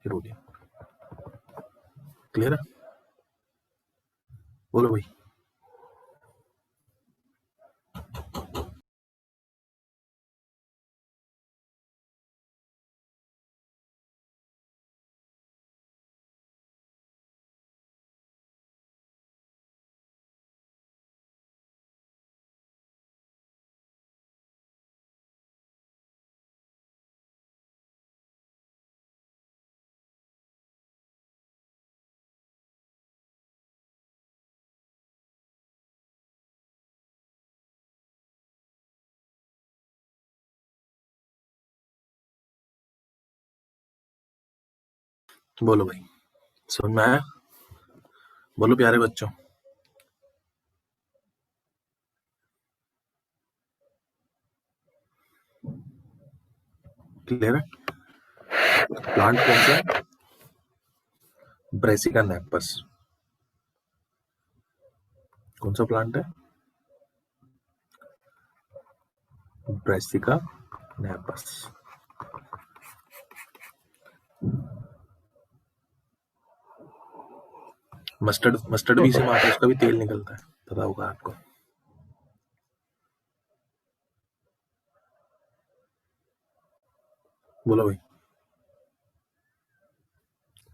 हिरोडिन। Clear है? बोलो भाई। बोलो भाई, समझ में आया? बोलो प्यारे बच्चों। क्लियर है? प्लांट कौन सा है? Brassica napus. कौन सा प्लांट है? Brassica napus. मस्टर्ड भी इसी में आता है, उसका भी तेल निकलता है, पता होगा आपको। बोलो भाई।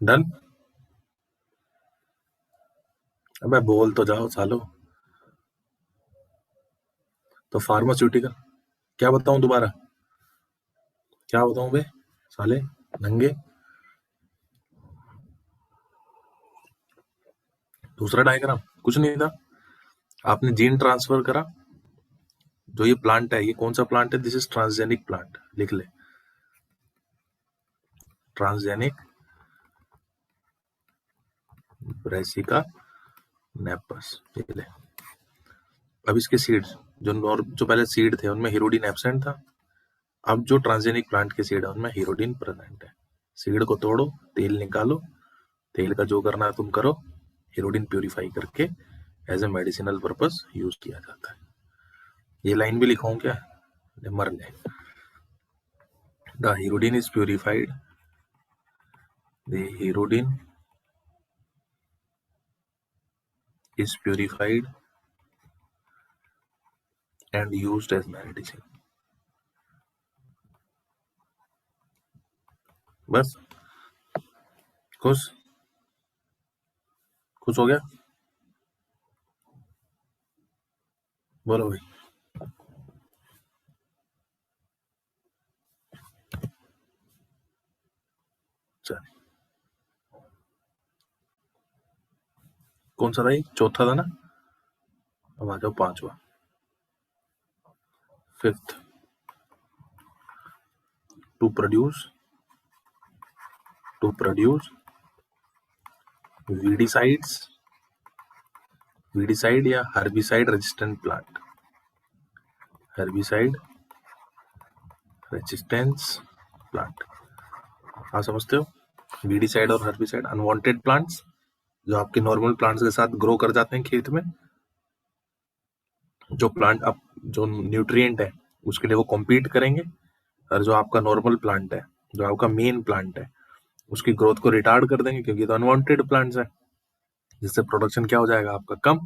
डन? अबे बोल तो जाओ सालो। तो फार्मास्यूटिकल क्या बताऊं दोबारा? क्या बताऊं बे साले नंगे? दूसरा डायग्राम कुछ नहीं था, आपने जीन ट्रांसफर करा। जो ये प्लांट है, ये कौन सा प्लांट है? दिस इज ट्रांसजेनिक प्लांट, लिख ले। ट्रांसजेनिक ब्रेसिका नेपस, ये ले। अब इसके सीड्स जो पहले सीड थे उनमें हीरोडिन एब्सेंट था। अब जो ट्रांसजेनिक प्लांट के सीड है उनमें हीरोडिन प्रेजेंट है। सीड को तोड़ो, तेल निकालो, तेल का जो करना है तुम करो। हीरोडिन प्यूरिफाई करके as a medicinal purpose use किया जाता है। ये लाइन भी लिखाऊं क्या? मर ले। The hirudin is purified, the hirudin is purified and used as medicine। बस खुश हो गया? बोलो भाई। चल, कौन सा था ये? चौथा था ना? अब आ जाओ पांचवा। फिफ्थ, टू प्रोड्यूस वीडिसाइड या herbicide resistant plant. Herbicide resistance plant, हाँ समझते हो? वीडिसाइड और हर्बिसाइड अनवांटेड प्लांट्स जो आपके नॉर्मल प्लांट्स के साथ ग्रो कर जाते हैं खेत में। जो प्लांट अब जो न्यूट्रिएंट है उसके लिए वो कॉम्पीट करेंगे, और जो आपका नॉर्मल प्लांट है, जो आपका मेन प्लांट है, उसकी ग्रोथ को रिटार्ड कर देंगे, क्योंकि तो अनवांटेड प्लांट्स है, जिससे प्रोडक्शन क्या हो जाएगा आपका? कम।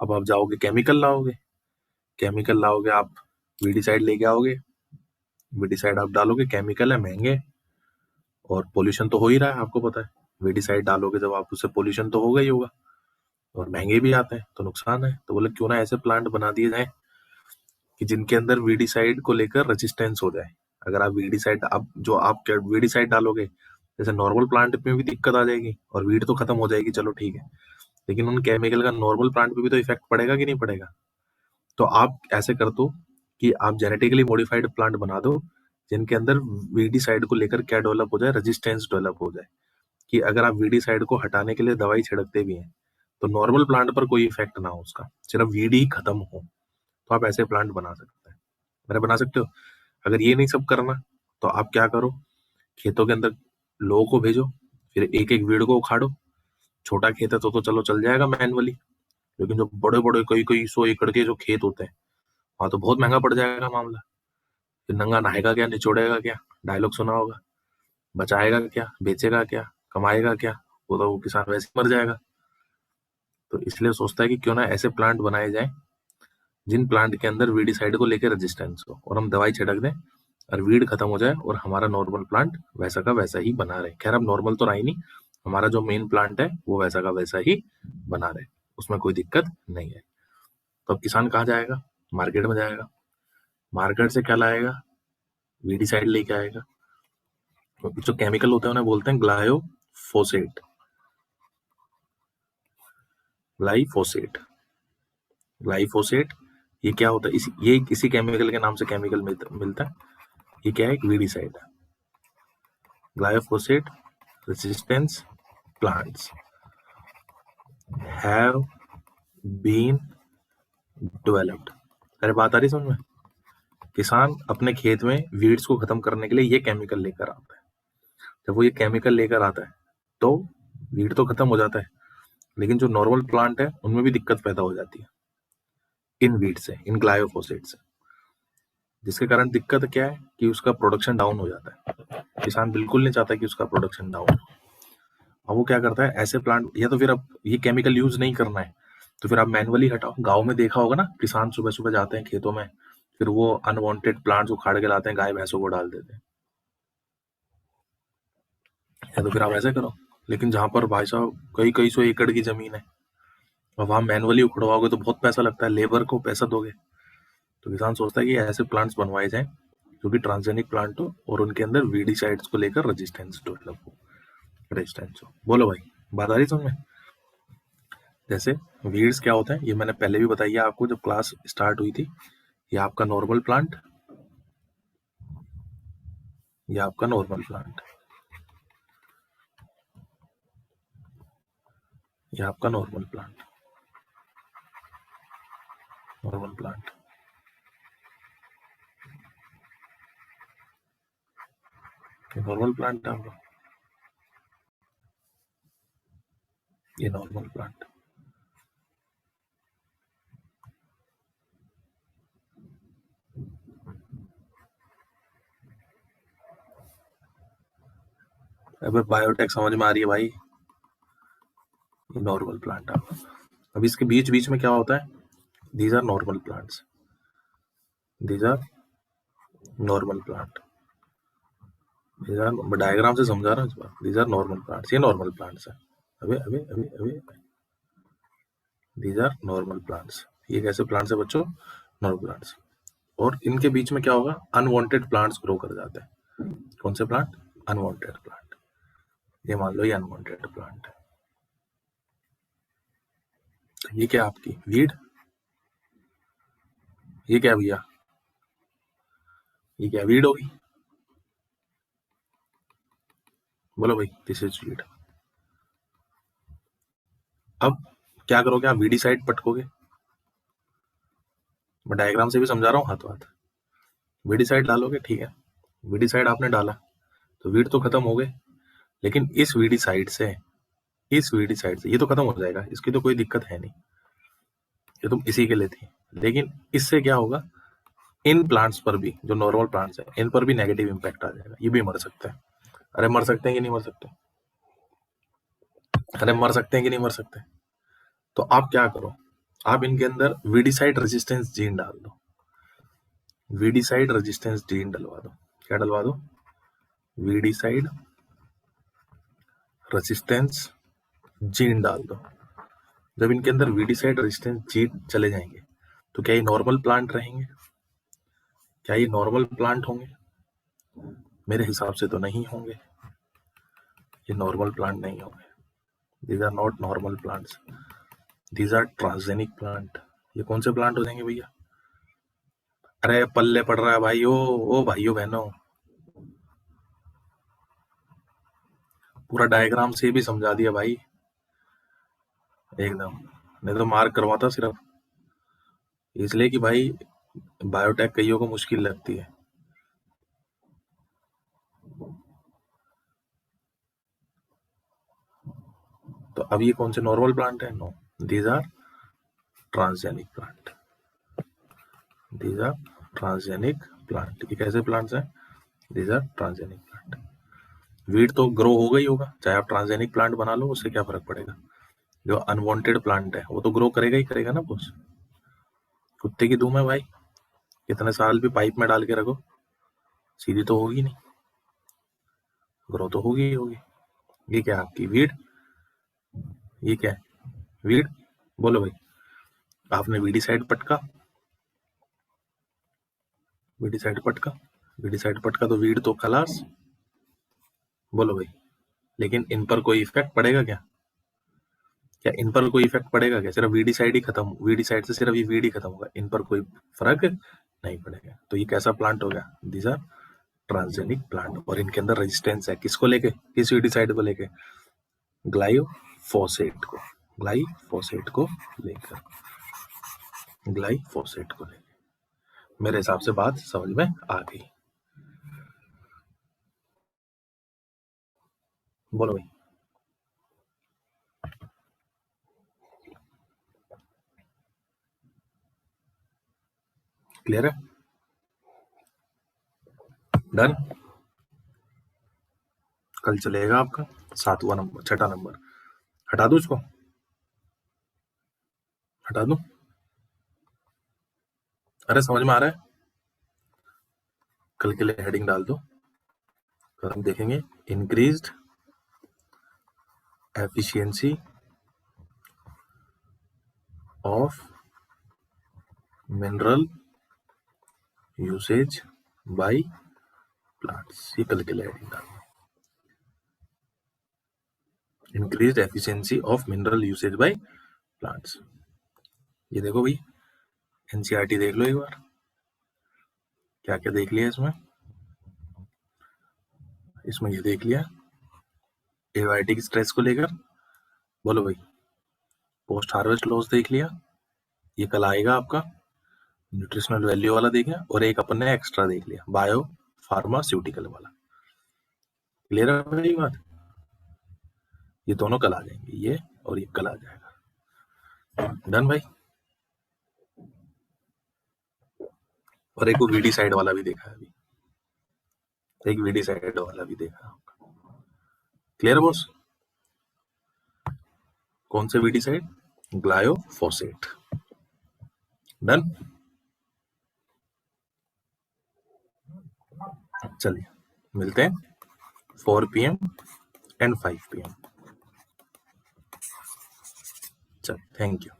अब आप जाओगे केमिकल लाओगे, आप वीडिसाइड लेके आओगे, वीडिसाइड आप डालोगे, केमिकल है, महंगे, और पोल्यूशन तो हो ही रहा है, आपको पता है। वीडिसाइड डालोगे जब आप, उससे पोल्यूशन तो होगा ही होगा, और महंगे भी आते हैं, तो नुकसान है। तो बोले क्यों ना ऐसे प्लांट बना दिए जाए कि जिनके अंदर वीडिसाइड को लेकर रेजिस्टेंस हो जाए। अगर आप वीडिसाइड, अब जो आप वीडिसाइड डालोगे, जैसे नॉर्मल प्लांट में भी दिक्कत आ जाएगी और वीड तो खत्म हो जाएगी, चलो ठीक है, लेकिन उन केमिकल का नॉर्मल प्लांट पे भी तो इफेक्ट पड़ेगा कि नहीं पड़ेगा? तो आप ऐसे कर दो कि आप जेनेटिकली मॉडिफाइड प्लांट बना दो, जिनके अंदर वीडिसाइड को लेकर क्या डेवलप हो जाए? रेजिस्टेंस डेवलप हो जाए, कि अगर आप वीडिसाइड को हटाने के लिए दवाई छिड़कते भी हैं तो नॉर्मल प्लांट पर कोई इफेक्ट ना हो उसका, सिर्फ वीड ही खत्म हो। तो आप ऐसे प्लांट बना सकते हैं, मेरे बना सकते हो। अगर ये नहीं सब करना तो आप क्या करो, खेतों के अंदर लोगों को भेजो, फिर एक एक वीड को उखाड़ो। छोटा खेत है तो चलो चल जाएगा मैनुअली, लेकिन जो बड़े बड़े कई 100 एकड़ के जो खेत होते हैं, वहां तो बहुत महंगा पड़ जाएगा मामला। फिर नंगा नहाएगा क्या, निचोड़ेगा क्या? डायलॉग सुना होगा। बचाएगा क्या, बेचेगा क्या, कमाएगा क्या? वो तो वो किसान वैसे ही मर जाएगा। तो इसलिए सोचता है कि क्यों ना ऐसे प्लांट बनाए जाएं जिन प्लांट के अंदर वीडिसाइड को लेकर रेजिस्टेंस हो, और हम दवाई छिड़क दें और वीड खत्म हो जाए और हमारा नॉर्मल प्लांट वैसा का वैसा ही बना रहे। खैर अब नॉर्मल तो रहा ही नहीं, हमारा जो मेन प्लांट है वो वैसा का वैसा ही बना रहे, उसमें कोई दिक्कत नहीं है। तो अब किसान कहाँ जाएगा? मार्केट में जाएगा। मार्केट से क्या लाएगा? वीडिसाइड लेके आएगा। तो जो केमिकल होता है उन्हें बोलते हैं ग्लायोफोसेट। ग्लाइफोसेट। ग्लाइफोसेट ये क्या होता है? ये किसी केमिकल के नाम से केमिकल मिलता है। ये क्या है? एक वीडिसाइड है। Glyphosate resistance plants have been developed। अरे बात आ रही समझ में? किसान अपने खेत में वीड्स को खत्म करने के लिए ये केमिकल लेकर आता है। जब वो ये केमिकल लेकर आता है तो वीड तो खत्म हो जाता है, लेकिन जो नॉर्मल प्लांट है उनमें भी दिक्कत पैदा हो जाती है इन वीड से, इन ग्लायोफोसेट से। जिसके कारण दिक्कत क्या है कि उसका प्रोडक्शन डाउन हो जाता है। किसान बिल्कुल नहीं चाहता कि उसका प्रोडक्शन डाउन हो। अब वो क्या करता है, ऐसे प्लांट, या तो फिर अब ये केमिकल यूज नहीं करना है तो फिर आप मैनुअली हटाओ। गांव में देखा होगा ना, किसान सुबह सुबह जाते हैं खेतों में, फिर वो अनवांटेड प्लांट्स उखाड़ के लाते हैं, गाय भैंसों को डाल देते हैं। या तो फिर आप ऐसे करो। लेकिन जहां पर भाई साहब कई कई सौ एकड़ की जमीन है और वहां मैनुअली उखड़वाओगे तो बहुत पैसा लगता है, लेबर को पैसा दोगे। तो किसान सोचता है कि ऐसे प्लांट्स बनवाए जाए जो कि ट्रांसजेनिक प्लांट हो और उनके अंदर वीडिसाइड्स को लेकर रेजिस्टेंस डेवलप हो, रेजिस्टेंस हो। बोलो भाई, बात आ रही समझ में? जैसे वीड्स क्या होता है ये मैंने पहले भी बताई है आपको जब क्लास स्टार्ट हुई थी। ये आपका नॉर्मल प्लांट, ये आपका नॉर्मल प्लांट, ये आपका normal plant, normal plant, normal plant है आपका, ये नॉर्मल प्लांट। अब बायोटेक समझ में आ रही है भाई? ये नॉर्मल प्लांट आपका। अब इसके बीच बीच में क्या होता है? These are normal plants, these are normal plant, these are, diagram से समझा रहा हूँ इस बार। दीज आर नॉर्मल प्लांट्स, ये नॉर्मल प्लांट्स है। अबे अबे अबे अबे, दीज आर नॉर्मल प्लांट्स। ये कैसे प्लांट्स है बच्चों? Normal plants. और इनके बीच में क्या होगा? अनवांटेड प्लांट्स ग्रो कर जाते हैं। कौन से प्लांट? Unwanted plant. ये मान लो ये अनवांटेड प्लांट है। ये क्या आपकी वीड? ये क्या भैया? ये क्या वीड होगी? बोलो भाई, दिस इज वीड। अब क्या करोगे आप? वीडिसाइड पटकोगे। मैं डायग्राम से भी समझा रहा हूँ हाथों हाथ। वीडिसाइड डालोगे, ठीक है। वीडिसाइड आपने डाला तो वीड तो खत्म हो गए, लेकिन इस वीडिसाइड से, इस वीडिसाइड से ये तो खत्म हो जाएगा, इसकी तो कोई दिक्कत है नहीं, ये तो इसी के लिए थी। लेकिन इससे क्या होगा? इन प्लांट्स पर भी, जो नॉर्मल प्लांट्स हैं, इन पर भी नेगेटिव इम्पैक्ट आ जाएगा। ये भी मर सकते हैं। अरे मर सकते हैं कि नहीं मर सकते? अरे मर सकते हैं कि नहीं मर सकते? तो आप क्या करो, आप इनके अंदर वीडिसाइड रेजिस्टेंस जीन डाल दो। वीडिसाइड रेजिस्टेंस जीन डलवा दो। क्या डलवा दो? वीडिसाइड रेजिस्टेंस जीन डाल दो। जब इनके अंदर वीडिसाइड रेजिस्टेंस जीन चले जाएंगे तो क्या ये नॉर्मल प्लांट रहेंगे? क्या ये नॉर्मल प्लांट होंगे? मेरे हिसाब से तो नहीं होंगे। ये नॉर्मल प्लांट नहीं होंगे। These are not normal plants, these are transgenic plant. ये कौन से प्लांट हो जाएंगे भैया? अरे पल्ले पड़ रहा है भाई, ओ भाइयों बहनों, पूरा डायग्राम से भी समझा दिया भाई एकदम। नहीं तो मार्क करवाता सिर्फ, इसलिए कि भाई बायोटेक कईयों को मुश्किल लगती है। तो अब ये कौन से नॉर्मल प्लांट है? No, these are transgenic plant, these are transgenic plant. ये कैसे प्लांट्स हैं? These are transgenic plant. Weed तो ग्रो होगा ही होगा, चाहे आप ट्रांसजेनिक प्लांट बना लो, उससे क्या फर्क पड़ेगा। जो अनवांटेड प्लांट है वो तो ग्रो करेगा ही करेगा ना बॉस। कुत्ते की धूम है भाई, कितने साल भी पाइप में डाल के रखो, सीधी तो होगी नहीं, ग्रो तो होगी ही होगी। ये क्या है आपकी वीड, ये क्या है वीड, बोलो भाई। आपने वीडी साइड पटका, वीडी साइड पटका, वीडी साइड पटका तो वीड तो खलास, बोलो भाई। लेकिन इन पर कोई इफेक्ट पड़ेगा क्या, क्या इन पर कोई इफेक्ट पड़ेगा क्या, सिर्फ वीडी साइड ही खत्म, वीडी साइड से सिर्फ ये वीड ही खत्म होगा, इन पर कोई फर्क नहीं पड़ेगा। तो ये कैसा प्लांट हो गया, दीज आर ट्रांसजेनिक प्लांट, और इनके अंदर रेजिस्टेंस है किसको लेके, किस वीडी साइड को लेके, ग्लाइफोसेट को, ग्लाइफोसेट को लेकर, ग्लाइफोसेट को लेकर। मेरे हिसाब से बात समझ में आ गई, बोलो भाई। क्लियर है, डन। कल चलेगा आपका 7वां नंबर, 6ठा नंबर, हटा दो इसको, हटा दो। अरे समझ में आ रहा है, कल के लिए हेडिंग डाल दो। और हम देखेंगे increased efficiency of mineral usage by plants, ये कल के लिए हेडिंग डाल दो। Increased efficiency of mineral usage by plants. ये देखो भाई, एनसीईआरटी देख लो एक बार, क्या क्या देख लिया इसमें। इसमें ये देख लिया एबायोटिक स्ट्रेस को लेकर, बोलो भाई। पोस्ट हार्वेस्ट लॉस देख लिया, ये कल आएगा आपका, न्यूट्रिशनल वैल्यू वाला देख लिया, और एक अपन ने एक्स्ट्रा देख लिया बायो फार्मास्यूटिकल वाला। क्लियर है भाई बात, ये दोनों कल आ जाएंगे, ये और ये कल आ जाएगा, डन भाई। और एक वो वीडी साइड वाला भी देखा है अभी, एक वीडी साइड वाला भी देखा, क्लियर बॉस। कौन से वीडी साइड, ग्लायोफोसेट, डन। चलिए मिलते हैं 4 PM एंड 5 PM। चल थैंक यू।